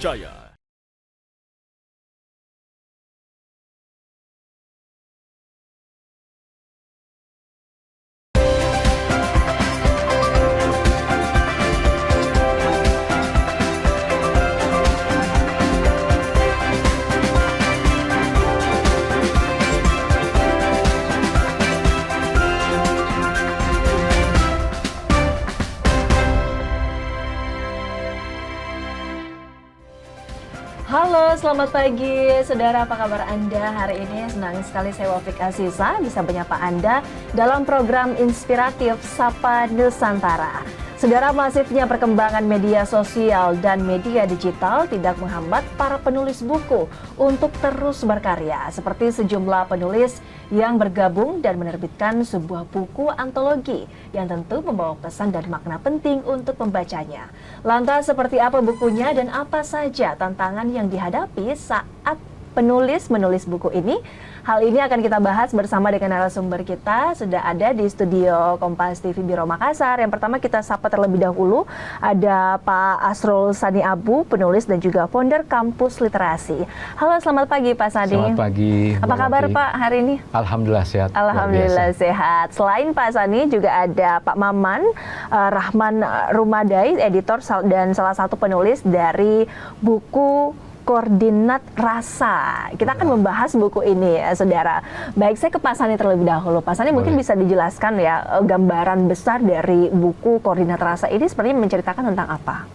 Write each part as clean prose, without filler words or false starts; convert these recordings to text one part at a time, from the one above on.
terpercaya. Halo, selamat pagi saudara, apa kabar Anda hari ini? Senang sekali saya Wafik Aziza bisa menyapa Anda dalam program inspiratif Sapa Nusantara. Saudara, masifnya perkembangan media sosial dan media digital tidak menghambat para penulis buku untuk terus berkarya, seperti sejumlah penulis yang bergabung dan menerbitkan sebuah buku antologi yang tentu membawa pesan dan makna penting untuk pembacanya. Lantas seperti apa bukunya dan apa saja tantangan yang dihadapi saat penulis menulis buku ini? Hal ini akan kita bahas bersama dengan narasumber kita. Sudah ada di studio Kompas TV Biro Makassar. Yang pertama kita sapa terlebih dahulu, ada Pak Asrul Sani Abu, penulis dan juga founder Kampus Literasi. Halo, selamat pagi Pak Sani. Selamat pagi. Apa kabar Pak hari ini? Alhamdulillah sehat. Alhamdulillah sehat. Selain Pak Sani juga ada Pak Maman Rahman Rumadai, editor dan salah satu penulis dari buku Koordinat Rasa. Kita akan membahas buku ini ya, saudara. Baik, saya ke Pak Sani terlebih dahulu. Pak Sani mungkin bisa dijelaskan ya gambaran besar dari buku Koordinat Rasa ini sebenarnya menceritakan tentang apa?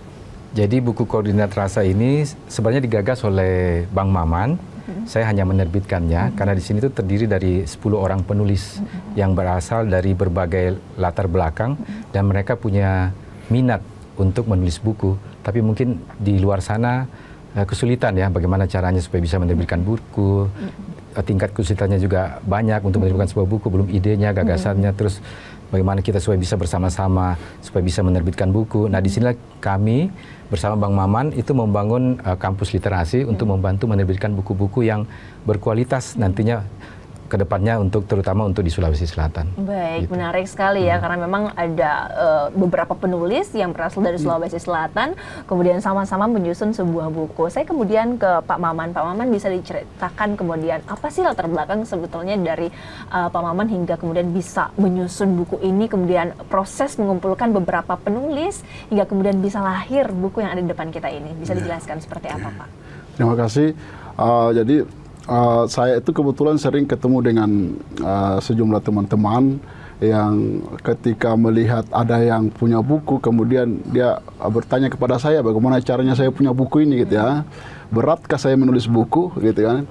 Jadi buku Koordinat Rasa ini sebenarnya digagas oleh Bang Maman. Saya hanya menerbitkannya karena di sini itu terdiri dari 10 orang penulis yang berasal dari berbagai latar belakang dan mereka punya minat untuk menulis buku. Tapi mungkin di luar sana kesulitan ya, bagaimana caranya supaya bisa menerbitkan buku, tingkat kesulitannya juga banyak untuk menerbitkan sebuah buku, belum idenya, gagasannya, terus bagaimana kita supaya bisa bersama-sama, supaya bisa menerbitkan buku. Nah disinilah kami bersama Bang Maman itu membangun kampus literasi untuk membantu menerbitkan buku-buku yang berkualitas nantinya ke depannya terutama untuk di Sulawesi Selatan. Baik, gitu. Menarik sekali ya, karena memang ada beberapa penulis yang berasal dari Sulawesi Selatan, kemudian sama-sama menyusun sebuah buku. Saya kemudian ke Pak Maman. Pak Maman bisa diceritakan kemudian apa sih latar belakang sebetulnya dari Pak Maman hingga kemudian bisa menyusun buku ini, kemudian proses mengumpulkan beberapa penulis hingga kemudian bisa lahir buku yang ada di depan kita ini. Bisa dijelaskan seperti apa, Pak? Terima kasih. Jadi saya itu kebetulan sering ketemu dengan sejumlah teman-teman yang ketika melihat ada yang punya buku, kemudian dia bertanya kepada saya bagaimana caranya saya punya buku ini gitu ya. Beratkah saya menulis buku gitu kan.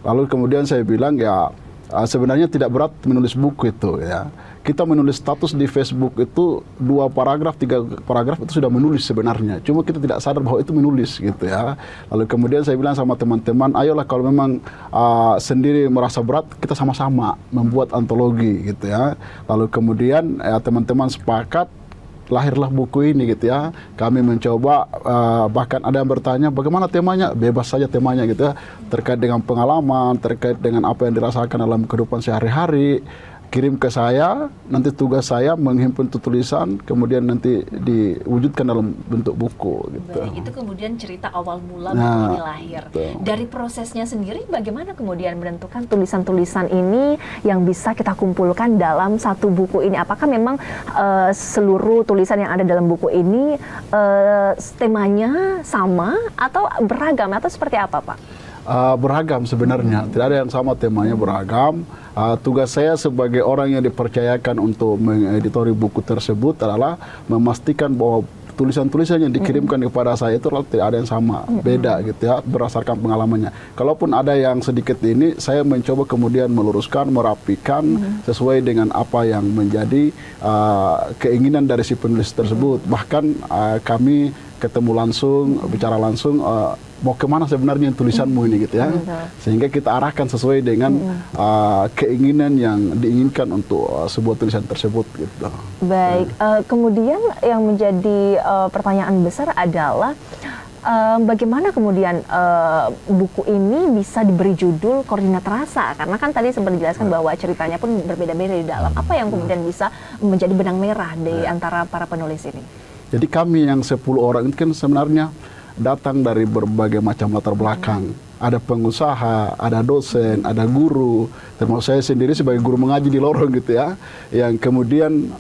Lalu kemudian saya bilang ya sebenarnya tidak berat menulis buku itu ya. Kita menulis status di Facebook itu 2 paragraf, 3 paragraf itu sudah menulis sebenarnya. Cuma kita tidak sadar bahwa itu menulis gitu ya. Lalu kemudian saya bilang sama teman-teman, ayolah kalau memang sendiri merasa berat, kita sama-sama membuat antologi gitu ya. Lalu kemudian teman-teman sepakat, lahirlah buku ini gitu ya. Kami mencoba, bahkan ada yang bertanya bagaimana temanya, bebas saja temanya gitu ya. Terkait dengan pengalaman, terkait dengan apa yang dirasakan dalam kehidupan sehari-hari. Kirim ke saya, nanti tugas saya menghimpun tulisan, kemudian nanti diwujudkan dalam bentuk buku. Gitu. Baik, itu kemudian cerita awal mula buku ini lahir. Betul. Dari prosesnya sendiri, bagaimana kemudian menentukan tulisan-tulisan ini yang bisa kita kumpulkan dalam satu buku ini? Apakah memang seluruh tulisan yang ada dalam buku ini temanya sama atau beragam atau seperti apa, Pak? Beragam sebenarnya, tidak ada yang sama, temanya beragam. Tugas saya sebagai orang yang dipercayakan untuk mengeditori buku tersebut adalah memastikan bahwa tulisan-tulisan yang dikirimkan kepada saya itu tidak ada yang sama, beda gitu ya, berdasarkan pengalamannya. Kalaupun ada yang sedikit ini, saya mencoba kemudian meluruskan, merapikan sesuai dengan apa yang menjadi keinginan dari si penulis tersebut. Bahkan kami ketemu langsung, bicara langsung, mau kemana sebenarnya tulisanmu ini gitu ya, sehingga kita arahkan sesuai dengan keinginan yang diinginkan untuk sebuah tulisan tersebut gitu. Baik, kemudian yang menjadi pertanyaan besar adalah bagaimana kemudian buku ini bisa diberi judul Koordinat Rasa, karena kan tadi sempat dijelaskan bahwa ceritanya pun berbeda-beda di dalam. Apa yang kemudian bisa menjadi benang merah di antara para penulis ini? Jadi kami yang 10 orang itu kan sebenarnya datang dari berbagai macam latar belakang. Ada pengusaha, ada dosen, ada guru, termasuk saya sendiri sebagai guru mengaji di lorong gitu ya, yang kemudian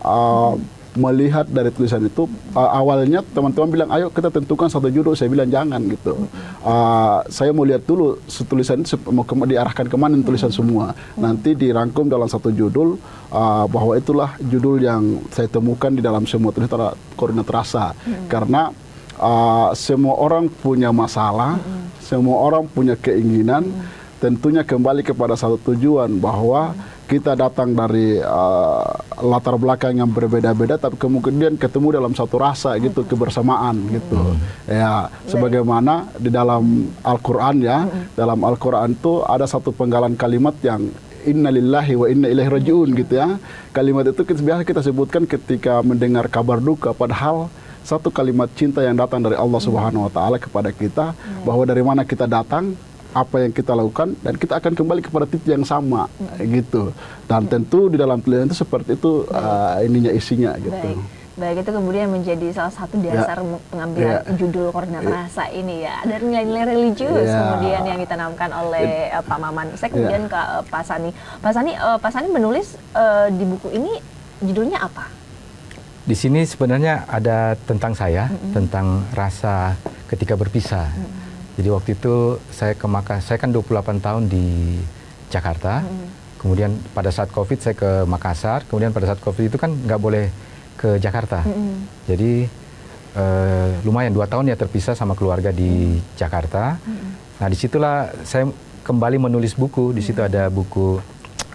melihat dari tulisan itu, awalnya teman-teman bilang, ayo kita tentukan satu judul. Saya bilang jangan gitu. Saya mau lihat dulu tulisan itu mau diarahkan kemana tulisan semua. Nanti dirangkum dalam satu judul, bahwa itulah judul yang saya temukan di dalam semua tulisan Koordinat Rasa. Karena semua orang punya masalah, semua orang punya keinginan, tentunya kembali kepada satu tujuan, bahwa kita datang dari latar belakang yang berbeda-beda, tapi kemudian ketemu dalam satu rasa gitu, kebersamaan gitu. Ya, sebagaimana di dalam Al-Quran ya, dalam Al-Quran itu ada satu penggalan kalimat yang Inna lillahi wa inna ilaihi rajiun gitu ya. Kalimat itu biasa kita sebutkan ketika mendengar kabar duka, padahal satu kalimat cinta yang datang dari Allah Subhanahu wa taala kepada kita, bahwa dari mana kita datang, apa yang kita lakukan, dan kita akan kembali kepada titik yang sama gitu. Dan tentu di dalam tulisan itu seperti itu isinya gitu. Baik, itu kemudian menjadi salah satu dasar pengambilan judul Koordinat Rasa ini ya. Ada nilai-nilai religius kemudian yang ditanamkan oleh Pak Maman. Saya kemudian ke Pak Sani. Pak Sani menulis di buku ini judulnya apa? Di sini sebenarnya ada tentang saya, tentang rasa ketika berpisah. Jadi waktu itu saya ke Makassar, saya kan 28 tahun di Jakarta, kemudian pada saat COVID saya ke Makassar, kemudian pada saat COVID itu kan nggak boleh ke Jakarta. Jadi lumayan 2 tahun ya terpisah sama keluarga di Jakarta. Nah disitulah saya kembali menulis buku, di situ ada buku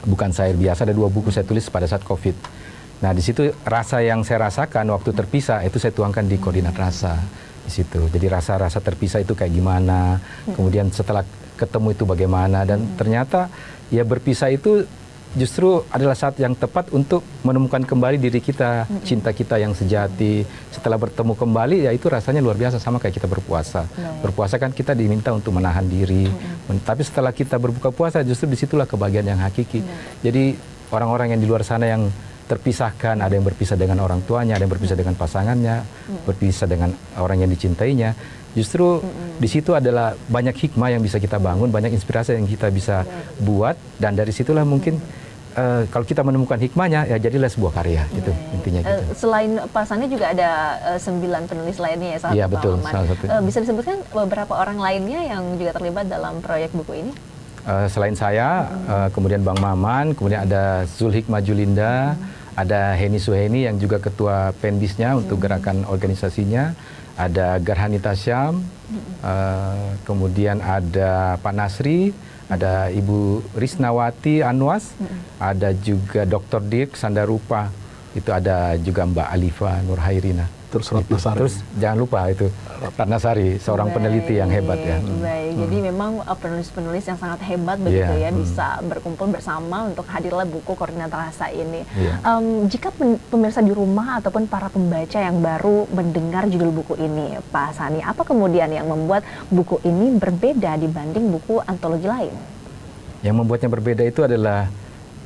Bukan Sair Biasa, ada 2 buku saya tulis pada saat COVID. Nah di situ rasa yang saya rasakan waktu terpisah itu saya tuangkan di Koordinat Rasa. Di situ. Jadi rasa-rasa terpisah itu kayak gimana, kemudian setelah ketemu itu bagaimana, dan ternyata ya berpisah itu justru adalah saat yang tepat untuk menemukan kembali diri kita, cinta kita yang sejati. Setelah bertemu kembali ya itu rasanya luar biasa, sama kayak kita berpuasa. Berpuasa kan kita diminta untuk menahan diri, tapi setelah kita berbuka puasa justru disitulah kebahagiaan yang hakiki. Jadi orang-orang yang di luar sana yang terpisahkan, ada yang berpisah dengan orang tuanya, ada yang berpisah dengan pasangannya, berpisah dengan orang yang dicintainya. Justru di situ adalah banyak hikmah yang bisa kita bangun, banyak inspirasi yang kita bisa buat, dan dari situlah mungkin kalau kita menemukan hikmahnya, ya jadilah sebuah karya gitu intinya. Gitu. Selain Pak Sani juga ada 9 penulis lainnya ya, Iya betul, salah satu. Bisa disebutkan beberapa orang lainnya yang juga terlibat dalam proyek buku ini? Selain saya, kemudian Bang Maman, kemudian ada Zulhikmah Julinda, ada Heni Suheni yang juga ketua Penbisnya untuk gerakan organisasinya, ada Garhani Tasyam, kemudian ada Pak Nasri, ada Ibu Risnawati Anwas, ada juga Dr. Dirk Sandarupa, itu ada juga Mbak Alifa Nurhairina. Terus Ratnasari. Terus jangan lupa itu Ratnasari, seorang peneliti yang hebat ya. Baik, jadi memang penulis-penulis yang sangat hebat begitu ya, bisa berkumpul bersama untuk hadirlah buku Koordinat Rasa ini. Jika pemirsa di rumah ataupun para pembaca yang baru mendengar judul buku ini, Pak Sani, apa kemudian yang membuat buku ini berbeda dibanding buku antologi lain? Yang membuatnya berbeda itu adalah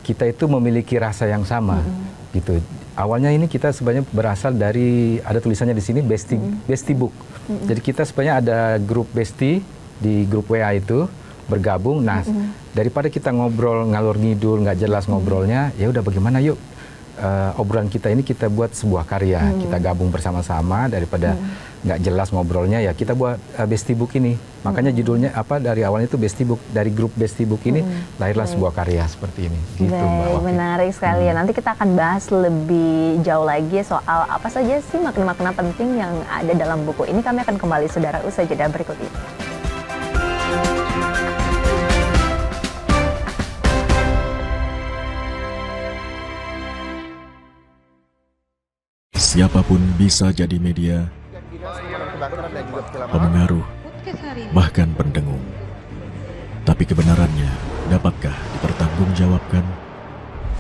kita itu memiliki rasa yang sama gitu. Awalnya ini kita sebenarnya berasal dari, ada tulisannya di sini, Besti Book. Jadi kita sebenarnya ada grup Besti di grup WA itu bergabung. Nah, daripada kita ngobrol ngalor ngidul nggak jelas ngobrolnya, ya udah bagaimana yuk obrolan kita ini kita buat sebuah karya, kita gabung bersama-sama, daripada nggak jelas ngobrolnya ya kita buat Besti Book ini. Makanya judulnya apa, dari awalnya itu Besti Book, dari grup Besti Book ini lahirlah sebuah karya seperti ini. Gitu, Mbak. Menarik sekali ya. Nanti kita akan bahas lebih jauh lagi soal apa saja sih makna-makna penting yang ada dalam buku ini. Kami akan kembali saudara usai jeda berikut ini. Siapapun bisa jadi media, pemengaruh, bahkan pendengung. Tapi kebenarannya dapatkah dipertanggungjawabkan?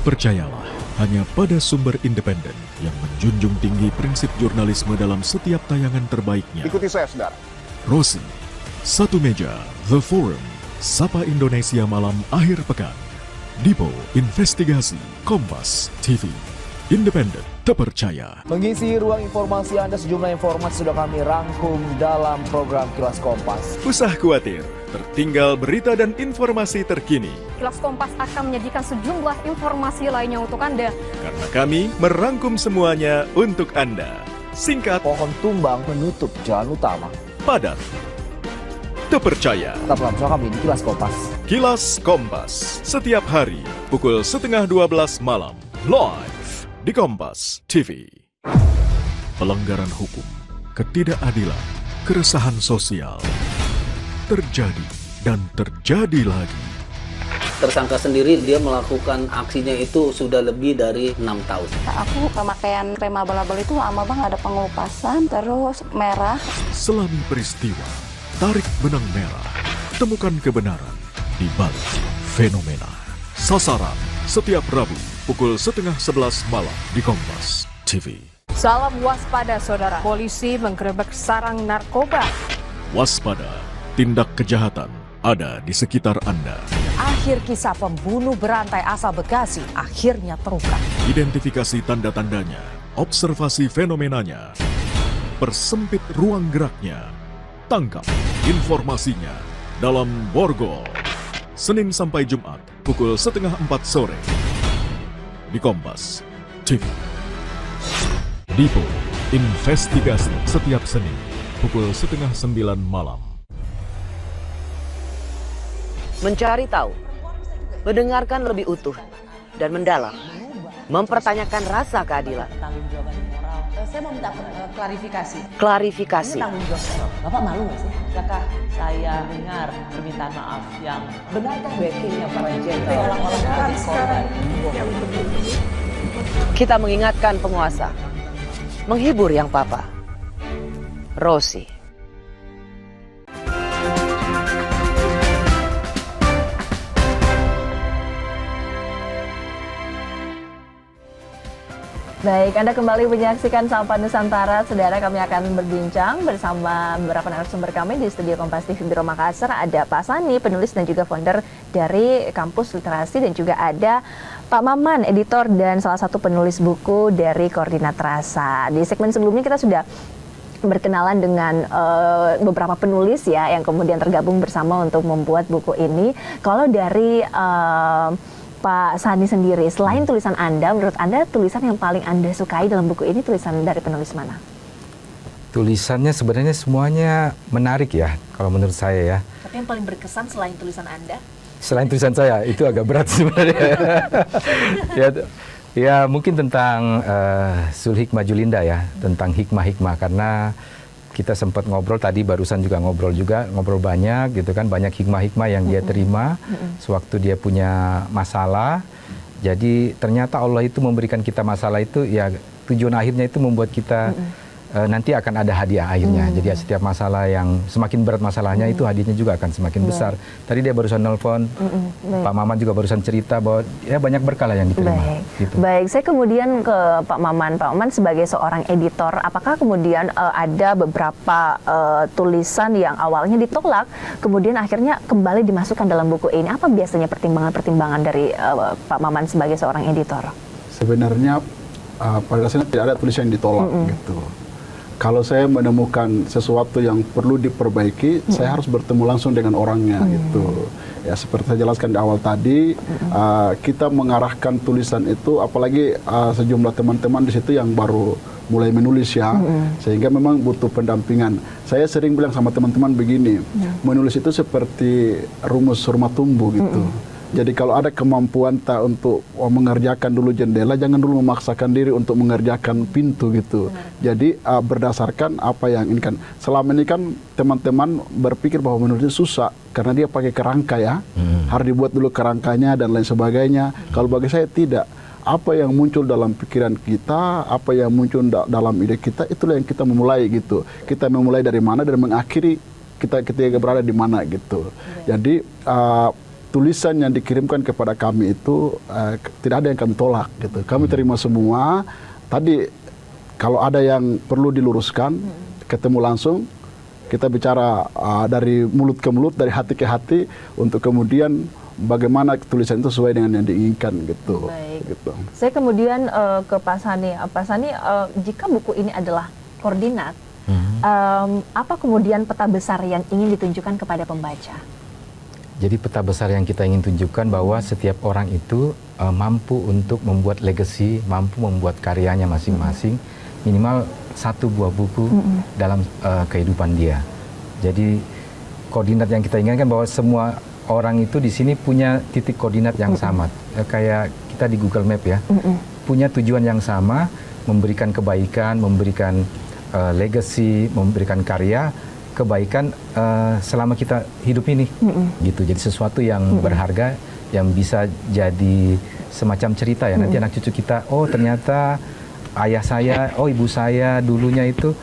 Percayalah hanya pada sumber independen yang menjunjung tinggi prinsip jurnalisme dalam setiap tayangan terbaiknya. Ikuti saya, saudara. Rosi, Satu Meja, The Forum, Sapa Indonesia Malam Akhir Pekan, Dipo Investigasi, Kompas TV. independen, terpercaya. Mengisi ruang informasi Anda, sejumlah informasi sudah kami rangkum dalam program Kilas Kompas. Usah khawatir, tertinggal berita dan informasi terkini. Kilas Kompas akan menyajikan sejumlah informasi lainnya untuk Anda. Karena kami merangkum semuanya untuk Anda. Singkat, Pohon tumbang menutup jalan utama. padat, terpercaya. Tetaplah bersama kami di Kilas Kompas. Kilas Kompas, setiap hari pukul 11:30 malam, live di Kompas TV. Pelanggaran hukum, ketidakadilan, keresahan sosial, terjadi dan terjadi lagi. Tersangka sendiri dia melakukan aksinya itu sudah lebih dari 6 tahun. Aku pemakaian krem abal-abal itu lama banget, ada pengelupasan, terus merah. Selami peristiwa, tarik benang merah, temukan kebenaran di balik fenomena. Sasaran setiap Rabu pukul 10:30 malam di Kompas TV. Salam waspada saudara. Polisi menggerebek sarang narkoba. Waspada, tindak kejahatan ada di sekitar Anda. Akhir kisah pembunuh berantai asal Bekasi akhirnya terungkap. Identifikasi tanda-tandanya, observasi fenomenanya, persempit ruang geraknya, tangkap informasinya dalam Borgol. Senin sampai Jumat pukul 3:30 sore di Kompas TV. Dipo, investigasi setiap Senin pukul 8:30 malam. Mencari tahu, mendengarkan lebih utuh dan mendalam, mempertanyakan rasa keadilan. Saya mau minta klarifikasi. Klarifikasi. Tanggung jawab. Bapak malu nggak sih? Apakah saya dengar permintaan maaf yang benarkah backingnya para jenderal orang-orang menjadi korban? Kita mengingatkan penguasa, menghibur yang papa. Rosi. Baik, Anda kembali menyaksikan Sapa Nusantara. Saudara, kami akan berbincang bersama beberapa narasumber kami di studio Kompas TV Biro Makassar. Ada Pak Sani, penulis dan juga founder dari Kampus Literasi, dan juga ada Pak Maman, editor dan salah satu penulis buku dari Koordinat Rasa. Di segmen sebelumnya kita sudah berkenalan dengan beberapa penulis ya yang kemudian tergabung bersama untuk membuat buku ini. Kalau dari Pak Sani sendiri, selain tulisan Anda, menurut Anda tulisan yang paling Anda sukai dalam buku ini tulisan dari penulis mana? Tulisannya sebenarnya semuanya menarik ya, kalau menurut saya ya. Tapi yang paling berkesan selain tulisan Anda? Selain tulisan saya, itu agak berat sebenarnya. ya mungkin tentang Sulhikmah Julinda ya, tentang hikmah-hikmah, karena kita sempat ngobrol tadi, barusan juga ngobrol banyak gitu kan, banyak hikmah-hikmah yang dia terima sewaktu dia punya masalah. Jadi ternyata Allah itu memberikan kita masalah itu ya, tujuan akhirnya itu membuat kita nanti akan ada hadiah akhirnya. Jadi setiap masalah yang semakin berat masalahnya itu hadiahnya juga akan semakin besar. Tadi dia barusan nelpon, Pak Maman juga barusan cerita bahwa ya banyak berkah yang diterima. Gitu. Baik, saya kemudian ke Pak Maman. Pak Maman sebagai seorang editor, apakah kemudian ada beberapa tulisan yang awalnya ditolak, kemudian akhirnya kembali dimasukkan dalam buku ini? Apa biasanya pertimbangan-pertimbangan dari Pak Maman sebagai seorang editor? Sebenarnya pada dasarnya tidak ada tulisan yang ditolak gitu. Kalau saya menemukan sesuatu yang perlu diperbaiki, saya harus bertemu langsung dengan orangnya gitu. Ya seperti saya jelaskan di awal tadi, kita mengarahkan tulisan itu, apalagi sejumlah teman-teman di situ yang baru mulai menulis ya, sehingga memang butuh pendampingan. Saya sering bilang sama teman-teman begini, menulis itu seperti rumus rumah tumbuh gitu. Jadi kalau ada kemampuan tak untuk mengerjakan dulu jendela, jangan dulu memaksakan diri untuk mengerjakan pintu gitu. Jadi berdasarkan apa yang inginkan. Selama ini kan teman-teman berpikir bahwa menulis itu susah karena dia pakai kerangka ya, harus dibuat dulu kerangkanya dan lain sebagainya. Kalau bagi saya tidak. Apa yang muncul dalam pikiran kita, apa yang muncul dalam ide kita, itulah yang kita memulai gitu. Kita memulai dari mana dan mengakhiri kita ketika berada di mana gitu. Jadi tulisan yang dikirimkan kepada kami itu tidak ada yang kami tolak gitu. Kami terima semua. Tadi kalau ada yang perlu diluruskan, ketemu langsung, kita bicara dari mulut ke mulut, dari hati ke hati, untuk kemudian bagaimana tulisan itu sesuai dengan yang diinginkan gitu. Baik. Gitu. Saya kemudian ke Pak Sani. Pak Sani, jika buku ini adalah koordinat, apa kemudian peta besar yang ingin ditunjukkan kepada pembaca? Jadi peta besar yang kita ingin tunjukkan bahwa setiap orang itu mampu untuk membuat legacy, mampu membuat karyanya masing-masing, minimal 1 buah buku dalam kehidupan dia. Jadi koordinat yang kita inginkan bahwa semua orang itu di sini punya titik koordinat yang sama. Kayak kita di Google Map ya, punya tujuan yang sama, memberikan kebaikan, memberikan legacy, memberikan karya, kebaikan selama kita hidup ini, gitu. Jadi sesuatu yang berharga, yang bisa jadi semacam cerita ya. Nanti anak cucu kita, oh ternyata ayah saya, oh ibu saya dulunya itu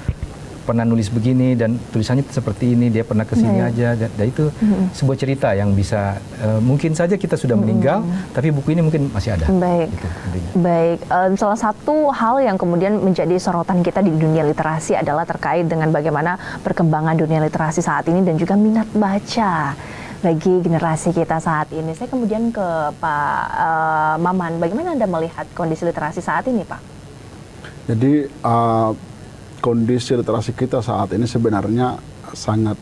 pernah nulis begini dan tulisannya seperti ini, dia pernah kesini aja, dan itu sebuah cerita yang bisa mungkin saja kita sudah meninggal, tapi buku ini mungkin masih ada. Baik, gitu, baik. Salah satu hal yang kemudian menjadi sorotan kita di dunia literasi adalah terkait dengan bagaimana perkembangan dunia literasi saat ini dan juga minat baca bagi generasi kita saat ini. Saya kemudian ke Pak Maman, bagaimana Anda melihat kondisi literasi saat ini, Pak? Jadi kondisi literasi kita saat ini sebenarnya sangat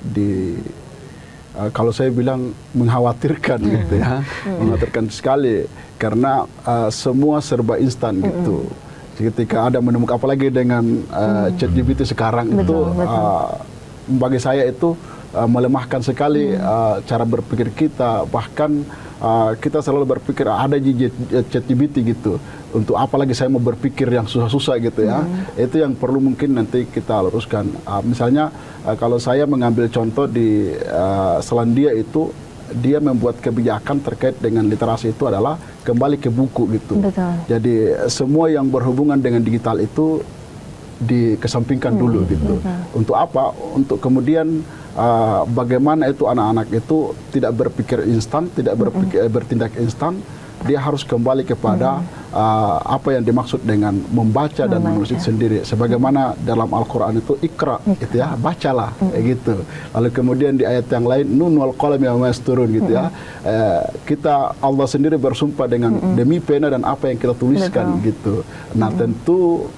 kalau saya bilang mengkhawatirkan gitu ya, mengkhawatirkan sekali karena semua serba instan gitu. Ketika ada menemukan, apalagi dengan ChatGPT sekarang itu bagi saya itu melemahkan sekali cara berpikir kita, bahkan kita selalu berpikir ada ChatGPT gitu. Untuk apa lagi saya mau berpikir yang susah-susah gitu ya. Itu yang perlu mungkin nanti kita luruskan. Misalnya kalau saya mengambil contoh di Selandia itu, dia membuat kebijakan terkait dengan literasi itu adalah kembali ke buku gitu. Betul. Jadi semua yang berhubungan dengan digital itu dikesampingkan dulu gitu. Untuk apa? Untuk kemudian bagaimana itu anak-anak itu tidak berpikir instan, tidak bertindak instan. Dia harus kembali kepada apa yang dimaksud dengan membaca dan menulis itu sendiri. Sebagaimana dalam Al-Quran itu ikra, gitu ya, bacalah, gitu. Lalu kemudian di ayat yang lain, nun wal qalami wa ma yasturun, gitu ya. Kita, Allah sendiri bersumpah dengan demi pena dan apa yang kita tuliskan, gitu. Nah tentu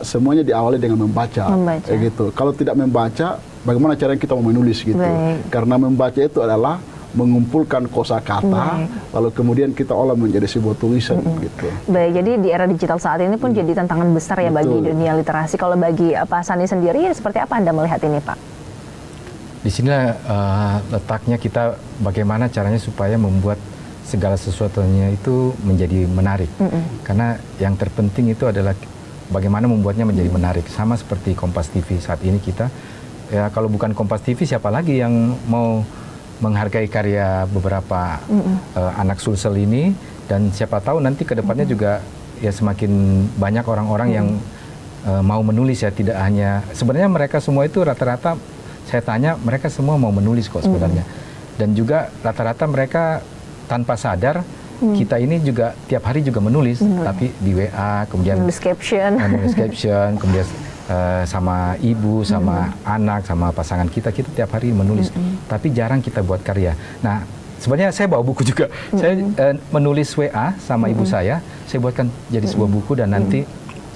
semuanya diawali dengan membaca. Gitu. Kalau tidak membaca, bagaimana caranya kita mau menulis, gitu. Karena membaca itu adalah mengumpulkan kosakata, lalu kemudian kita olah menjadi sebuah tulisan gitu. Baik, jadi di era digital saat ini pun jadi tantangan besar ya bagi dunia literasi. Kalau bagi Pak Sani sendiri, seperti apa Anda melihat ini, Pak? Di sini letaknya kita bagaimana caranya supaya membuat segala sesuatunya itu menjadi menarik. Karena yang terpenting itu adalah bagaimana membuatnya menjadi menarik. Sama seperti Kompas TV saat ini kita, ya kalau bukan Kompas TV siapa lagi yang mau menghargai karya beberapa anak Sulsel ini, dan siapa tahu nanti ke depannya juga ya semakin banyak orang-orang yang mau menulis ya, tidak hanya sebenarnya mereka semua itu rata-rata saya tanya mereka semua mau menulis kok sebenarnya, dan juga rata-rata mereka tanpa sadar kita ini juga tiap hari juga menulis, tapi di WA kemudian menulis caption, kemudian sama ibu, sama anak, sama pasangan kita tiap hari menulis, tapi jarang kita buat karya. Nah, sebenarnya saya bawa buku juga. Saya menulis WA sama ibu saya buatkan jadi sebuah buku dan nanti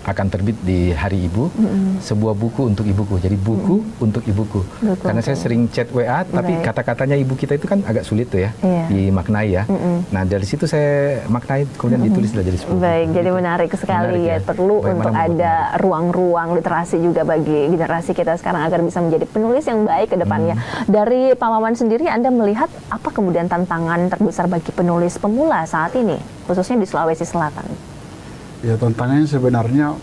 akan terbit di Hari Ibu, sebuah buku untuk ibuku. Jadi buku untuk ibuku. Karena saya sering chat WA, tapi kata-katanya ibu kita itu kan agak sulit tuh ya, dimaknai ya. Nah dari situ saya maknai, kemudian ditulis jadi sebuah buku. Baik, jadi menarik sekali ya. Perlu untuk ada ruang-ruang literasi juga bagi generasi kita sekarang agar bisa menjadi penulis yang baik ke depannya. Dari Pak Maman sendiri, Anda melihat apa kemudian tantangan terbesar bagi penulis pemula saat ini, khususnya di Sulawesi Selatan? Ya tantangannya sebenarnya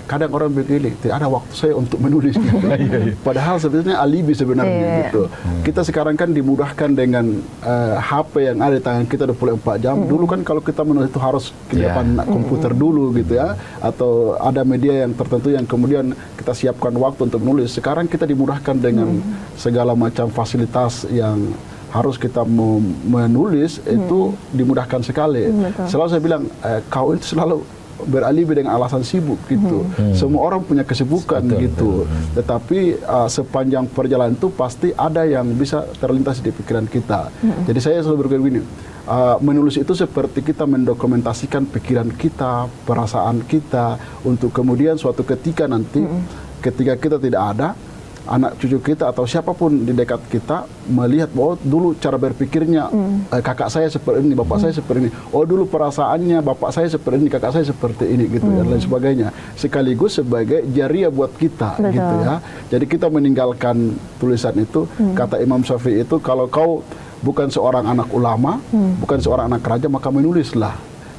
kadang orang begini, tidak ada waktu saya untuk menulis gitu. Padahal sebenarnya alibi sebenarnya gitu. Kita sekarang kan dimudahkan dengan HP yang ada di tangan kita 24 jam. Dulu kan kalau kita menulis itu harus ke depan komputer dulu gitu ya, atau ada media yang tertentu yang kemudian kita siapkan waktu untuk menulis. Sekarang kita dimudahkan dengan segala macam fasilitas yang harus kita menulis itu dimudahkan sekali. Selalu saya bilang kau itu selalu beralibi dengan alasan sibuk gitu. Semua orang punya kesibukan gitu. Tetapi sepanjang perjalanan itu pasti ada yang bisa terlintas di pikiran kita. Jadi saya selalu berpikir begini, menulis itu seperti kita mendokumentasikan pikiran kita, perasaan kita, untuk kemudian suatu ketika nanti ketika kita tidak ada, anak cucu kita atau siapapun di dekat kita melihat bahwa dulu cara berpikirnya kakak saya seperti ini, bapak saya seperti ini. Oh dulu perasaannya bapak saya seperti ini, kakak saya seperti ini gitu dan lain sebagainya. Sekaligus sebagai jariah buat kita gitu ya. Jadi kita meninggalkan tulisan itu, kata Imam Syafi'i itu, kalau kau bukan seorang anak ulama, bukan seorang anak raja, maka menulislah.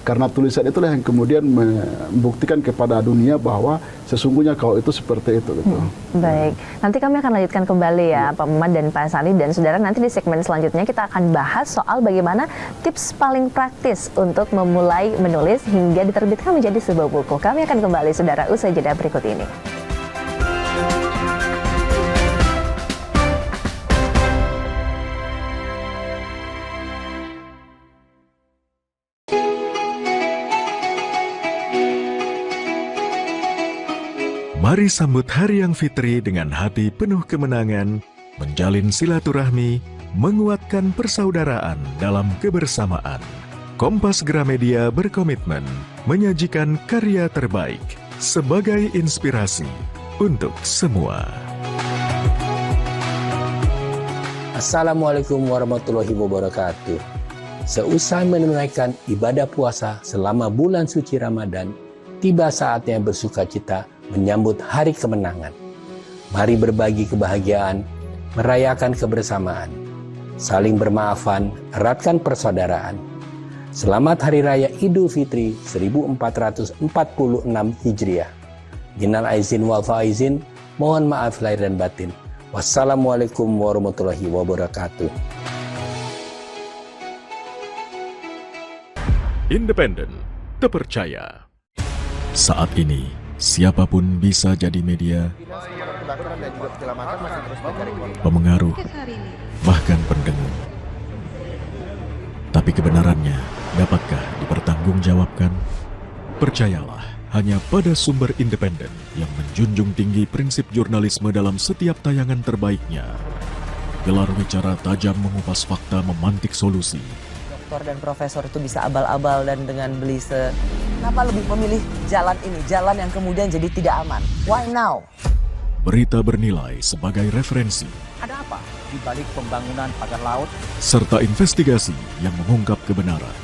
Karena tulisan itulah yang kemudian membuktikan kepada dunia bahwa sesungguhnya kau itu seperti itu. Gitu. Baik, nanti kami akan lanjutkan kembali ya Pak Maman dan Pak Sani, dan saudara, nanti di segmen selanjutnya kita akan bahas soal bagaimana tips paling praktis untuk memulai menulis hingga diterbitkan menjadi sebuah buku. Kami akan kembali saudara usai jeda berikut ini. Mari sambut Hari Yang Fitri dengan hati penuh kemenangan, menjalin silaturahmi, menguatkan persaudaraan dalam kebersamaan. Kompas Gramedia berkomitmen menyajikan karya terbaik sebagai inspirasi untuk semua. Assalamualaikum warahmatullahi wabarakatuh. Seusai menunaikan ibadah puasa selama bulan suci Ramadan, tiba saatnya bersukacita menyambut hari kemenangan. Mari berbagi kebahagiaan, merayakan kebersamaan, saling bermaafan, eratkan persaudaraan. Selamat Hari Raya Idul Fitri 1446 Hijriah. Minal aizin wal faizin, mohon maaf lahir dan batin. Wassalamualaikum warahmatullahi wabarakatuh. Independen, terpercaya. Saat ini, siapapun bisa jadi media, pemengaruh, bahkan pendengar. Tapi kebenarannya, dapatkah dipertanggungjawabkan? Percayalah hanya pada sumber independen yang menjunjung tinggi prinsip jurnalisme dalam setiap tayangan terbaiknya. Gelar bicara tajam mengupas fakta, memantik solusi. Doktor dan profesor itu bisa abal-abal dan dengan belise. Kenapa lebih memilih jalan ini, jalan yang kemudian jadi tidak aman? Why now? Berita bernilai sebagai referensi. Ada apa di balik pembangunan pagar laut? Serta investigasi yang mengungkap kebenaran.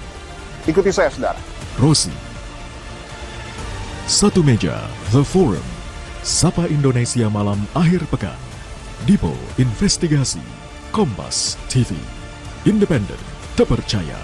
Ikuti saya, saudara. Rosi. Satu meja, The Forum. Sapa Indonesia malam akhir pekan. Dipo Investigasi. Kompas TV. Independen, terpercaya.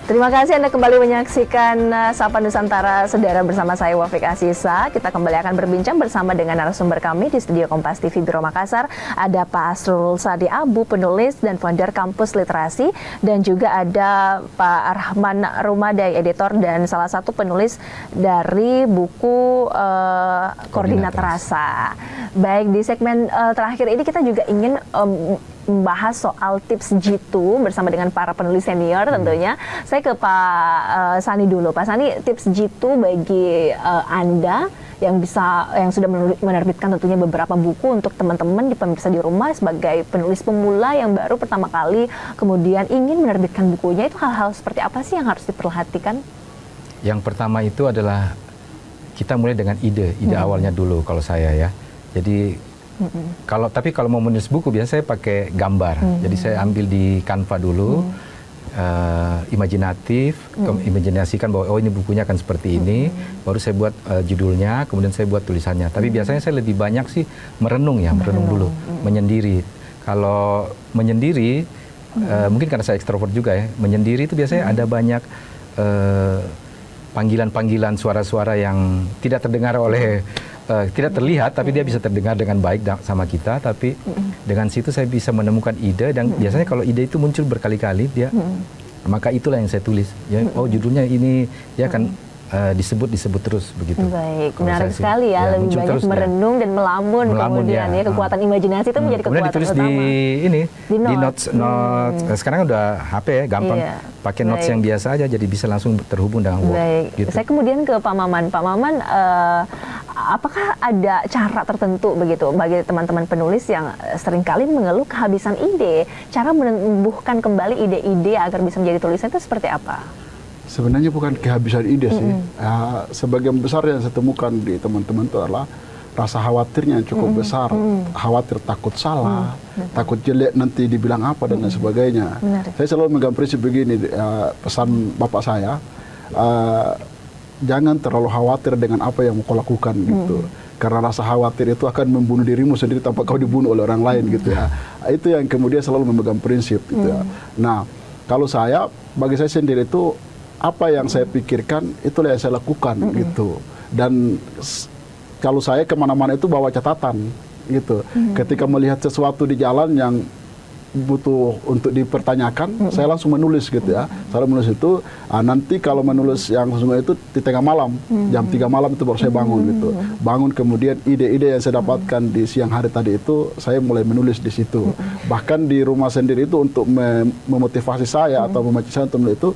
Terima kasih Anda kembali menyaksikan Sapa Nusantara, saudara, bersama saya Wafik Asisa. Kita kembali akan berbincang bersama dengan narasumber kami di studio Kompas TV Biro Makassar. Ada Pak Asrul Sadi Abu, penulis dan founder Kampus Literasi, dan juga ada Pak Arhman Rumadai, editor dan salah satu penulis dari buku Koordinat Rasa. Baik, di segmen terakhir ini kita juga ingin membahas soal tips jitu bersama dengan para penulis senior tentunya. Saya ke Pak Sani dulu. Pak Sani, tips jitu bagi Anda yang sudah menerbitkan tentunya beberapa buku untuk teman-teman di pemirsa di rumah sebagai penulis pemula yang baru pertama kali kemudian ingin menerbitkan bukunya, itu hal-hal seperti apa sih yang harus diperhatikan? Yang pertama itu adalah kita mulai dengan ide awalnya dulu kalau saya ya. Jadi tapi kalau mau menulis buku biasanya saya pakai gambar. Jadi saya ambil di Canva dulu, imajinatif, imajinasikan bahwa oh ini bukunya akan seperti ini, baru saya buat judulnya, kemudian saya buat tulisannya. Tapi biasanya saya lebih banyak sih merenung dulu, menyendiri. Kalau menyendiri, mungkin karena saya ekstrovert juga ya, menyendiri itu biasanya ada banyak panggilan-panggilan suara-suara yang tidak terdengar oleh tidak terlihat, tapi dia bisa terdengar dengan baik sama kita. Tapi dengan situ saya bisa menemukan ide, dan biasanya kalau ide itu muncul berkali-kali, dia Maka itulah yang saya tulis. Ya, oh judulnya ini ya kan disebut terus begitu. Baik, menarik sekali ya, lebih banyak terus, merenung dan melamun kemudian ya, kekuatan imajinasi itu menjadi kekuatan ditulis utama. Di notes. Sekarang udah HP ya, gampang. Pakai notes yang biasa aja, jadi bisa langsung terhubung dengan Word. Baik, gitu. Saya kemudian ke Pak Maman. Pak Maman, apakah ada cara tertentu begitu bagi teman-teman penulis yang seringkali mengeluh kehabisan ide, cara menumbuhkan kembali ide-ide agar bisa menjadi tulisan itu seperti apa? Sebenarnya bukan kehabisan ide sih. Sebagian besar yang saya temukan di teman-teman itu adalah rasa khawatirnya yang cukup besar. Khawatir takut salah, takut jelek nanti dibilang apa dan lain sebagainya. Saya selalu memegang prinsip begini, pesan bapak saya, jangan terlalu khawatir dengan apa yang mau kau lakukan gitu. Karena rasa khawatir itu akan membunuh dirimu sendiri tanpa kau dibunuh oleh orang lain gitu ya. Itu yang kemudian selalu memegang prinsip gitu ya. Nah, kalau saya, bagi saya sendiri itu apa yang saya pikirkan itulah yang saya lakukan gitu. Dan kalau saya kemana-mana itu bawa catatan gitu. Ketika melihat sesuatu di jalan yang butuh untuk dipertanyakan, saya langsung menulis gitu ya. Saya menulis itu, nanti kalau menulis yang sesungguhnya itu di tengah malam, jam 3 malam itu baru saya bangun gitu. Bangun kemudian ide-ide yang saya dapatkan di siang hari tadi itu, saya mulai menulis di situ. Bahkan di rumah sendiri itu untuk memotivasi saya atau memacu saya untuk menulis itu,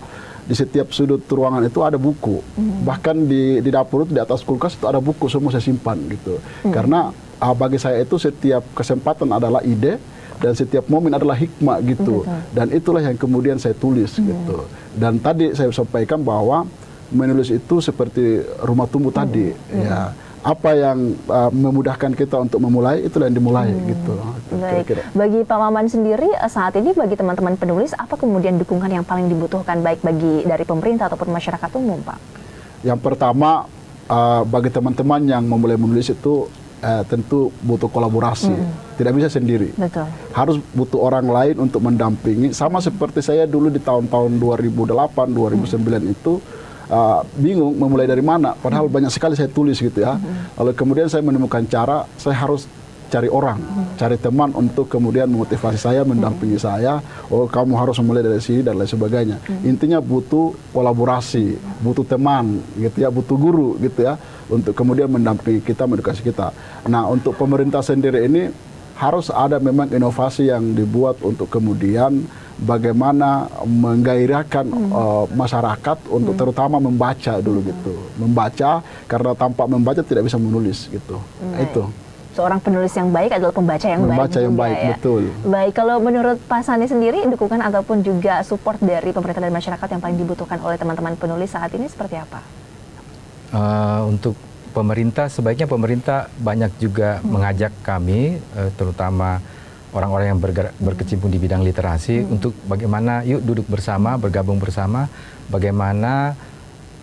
di setiap sudut ruangan itu ada buku. Bahkan di dapur itu, di atas kulkas itu ada buku, semua saya simpan gitu. Karena bagi saya itu setiap kesempatan adalah ide dan setiap momen adalah hikmah gitu. Dan itulah yang kemudian saya tulis gitu. Dan tadi saya sampaikan bahwa menulis itu seperti rumah tumbuh tadi ya. Apa yang memudahkan kita untuk memulai, itulah yang dimulai gitu. Baik. Bagi Pak Maman sendiri saat ini, bagi teman-teman penulis, apa kemudian dukungan yang paling dibutuhkan baik dari pemerintah ataupun masyarakat umum, Pak? Yang pertama, bagi teman-teman yang memulai menulis itu tentu butuh kolaborasi. Tidak bisa sendiri. Betul. Harus butuh orang lain untuk mendampingi. Sama seperti saya dulu di tahun-tahun 2008, 2009 itu bingung memulai dari mana, padahal banyak sekali saya tulis gitu ya. Lalu kemudian saya menemukan cara, saya harus cari orang, cari teman untuk kemudian memotivasi saya, mendampingi saya. Oh, kamu harus memulai dari sini dan lain sebagainya. Intinya butuh kolaborasi, butuh teman gitu ya, butuh guru gitu ya, untuk kemudian mendampingi kita, mengedukasi kita. Nah, untuk pemerintah sendiri ini harus ada memang inovasi yang dibuat untuk kemudian bagaimana menggairahkan masyarakat untuk terutama membaca dulu gitu. Membaca, karena tanpa membaca tidak bisa menulis gitu. Itu. Seorang penulis yang baik adalah pembaca yang baik. Pembaca yang baik, ya. Betul. Baik, kalau menurut Pak Sani sendiri, dukungan ataupun juga support dari pemerintah dan masyarakat yang paling dibutuhkan oleh teman-teman penulis saat ini seperti apa? Untuk pemerintah, sebaiknya pemerintah banyak juga mengajak kami, terutama orang-orang yang berkecimpung di bidang literasi, untuk bagaimana yuk duduk bersama, bergabung bersama, bagaimana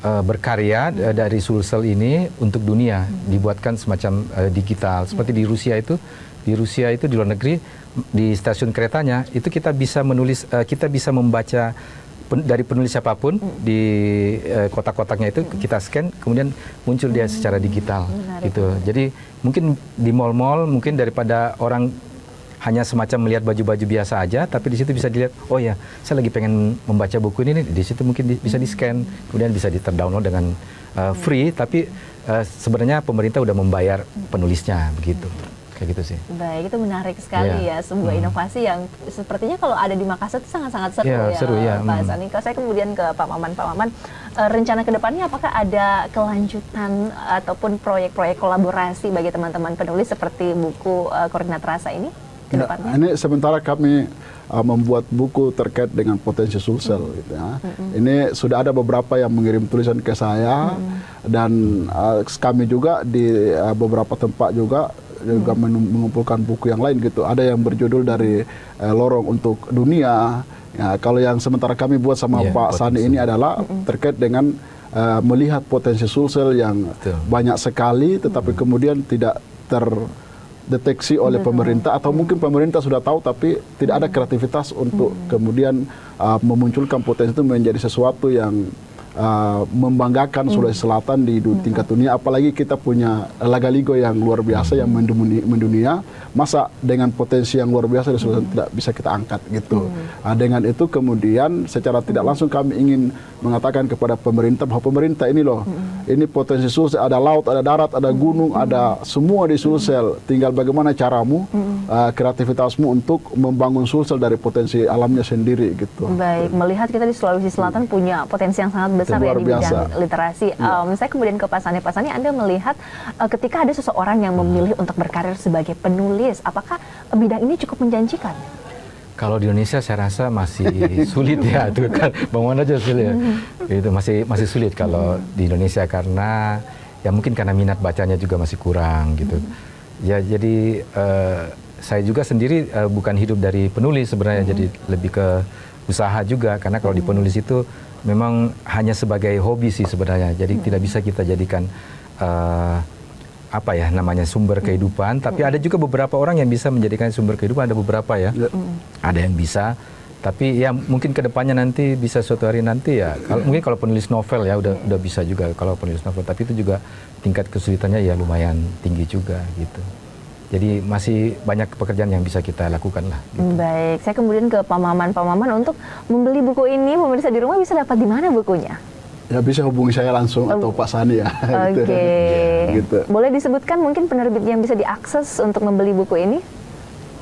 berkarya dari Sulsel ini untuk dunia, dibuatkan semacam digital. Seperti di Rusia itu di luar negeri, di stasiun keretanya, itu kita bisa menulis, kita bisa membaca dari penulis siapapun di kotak-kotaknya itu kita scan, kemudian muncul dia secara digital gitu. Jadi mungkin di mall-mall mungkin daripada orang hanya semacam melihat baju-baju biasa aja, tapi di situ bisa dilihat, oh ya, saya lagi pengen membaca buku ini, di situ mungkin bisa di-scan, kemudian bisa di-download dengan free, tapi sebenarnya pemerintah udah membayar penulisnya begitu. Kayak gitu sih. Baik, itu menarik sekali ya, sebuah inovasi yang sepertinya kalau ada di Makassar itu sangat-sangat seru ya, Pak Sani. Saya kemudian ke Pak Maman. Pak Maman, rencana kedepannya apakah ada kelanjutan ataupun proyek-proyek kolaborasi bagi teman-teman penulis seperti buku Koordinat Rasa ini kedepannya? Ini sementara kami membuat buku terkait dengan potensi Sulsel gitu ya. Ini sudah ada beberapa yang mengirim tulisan ke saya dan kami juga di beberapa tempat juga mengumpulkan buku yang lain gitu. Ada yang berjudul dari Lorong untuk Dunia. Ya, kalau yang sementara kami buat sama Pak Sani ini adalah terkait dengan melihat potensi Sulsel yang banyak sekali, tetapi kemudian tidak terdeteksi oleh pemerintah, atau mungkin pemerintah sudah tahu tapi tidak ada kreativitas untuk kemudian memunculkan potensi itu menjadi sesuatu yang membanggakan Sulawesi Selatan di tingkat dunia, apalagi kita punya Lagaligo yang luar biasa yang mendunia. Masa dengan potensi yang luar biasa di Sulawesi tidak bisa kita angkat gitu. Dengan itu kemudian secara tidak langsung kami ingin mengatakan kepada pemerintah bahwa pemerintah ini loh, ini potensi Sulsel, ada laut, ada darat, ada gunung, ada semua di Sulsel. Tinggal bagaimana caramu, kreativitasmu untuk membangun Sulsel dari potensi alamnya sendiri gitu. Baik, melihat kita di Sulawesi Selatan punya potensi yang sangat besar ya di bidang literasi. Saya kemudian ke Pak Sani, Anda melihat ketika ada seseorang yang memilih untuk berkarir sebagai penulis, apakah bidang ini cukup menjanjikan? Kalau di Indonesia saya rasa masih sulit ya, itu kan bangun aja sulit. Itu masih sulit kalau di Indonesia karena ya mungkin karena minat bacanya juga masih kurang gitu. Ya jadi saya juga sendiri bukan hidup dari penulis sebenarnya, jadi lebih ke usaha juga, karena kalau di penulis itu memang hanya sebagai hobi sih sebenarnya, jadi tidak bisa kita jadikan apa ya namanya sumber kehidupan. Tapi ada juga beberapa orang yang bisa menjadikan sumber kehidupan, ada beberapa ya, ada yang bisa. Tapi ya mungkin kedepannya nanti bisa suatu hari nanti ya, mungkin kalau penulis novel ya udah bisa juga kalau penulis novel, tapi itu juga tingkat kesulitannya ya lumayan tinggi juga gitu. Jadi masih banyak pekerjaan yang bisa kita lakukan lah. Gitu. Baik, saya kemudian ke Pak Maman. Pak Maman, untuk membeli buku ini, pemirsa di rumah bisa dapat di mana bukunya? Ya bisa hubungi saya langsung atau Pak Sani ya. Oke. Gitu. Boleh disebutkan mungkin penerbit yang bisa diakses untuk membeli buku ini?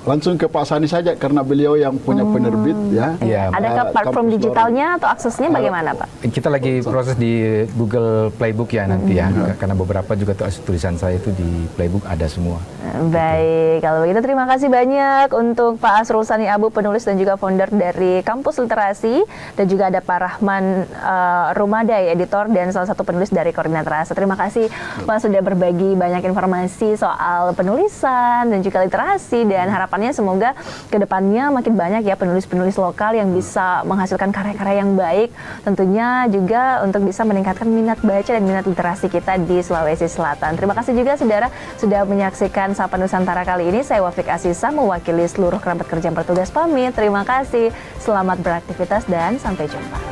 Langsung ke Pak Sani saja karena beliau yang punya penerbit ya. Adakah platform digitalnya atau aksesnya bagaimana Pak? Kita lagi proses di Google Playbook ya nanti ya, karena beberapa juga tulisan saya itu di Playbook ada semua. Baik, kalau begitu terima kasih banyak untuk Pak Asrul Sani Abu, penulis dan juga founder dari Kampus Literasi, dan juga ada Pak Rahman Rumadai, editor dan salah satu penulis dari Koordinator Rasa. Terima kasih Pak sudah berbagi banyak informasi soal penulisan dan juga literasi, dan harapannya semoga kedepannya makin banyak ya penulis-penulis lokal yang bisa menghasilkan karya-karya yang baik, tentunya juga untuk bisa meningkatkan minat baca dan minat literasi kita di Sulawesi Selatan. Terima kasih juga saudara sudah menyaksikan Sapa Nusantara kali ini. Saya Wafik Asisa mewakili seluruh kerabat kerja yang bertugas pamit. Terima kasih, selamat beraktivitas dan sampai jumpa.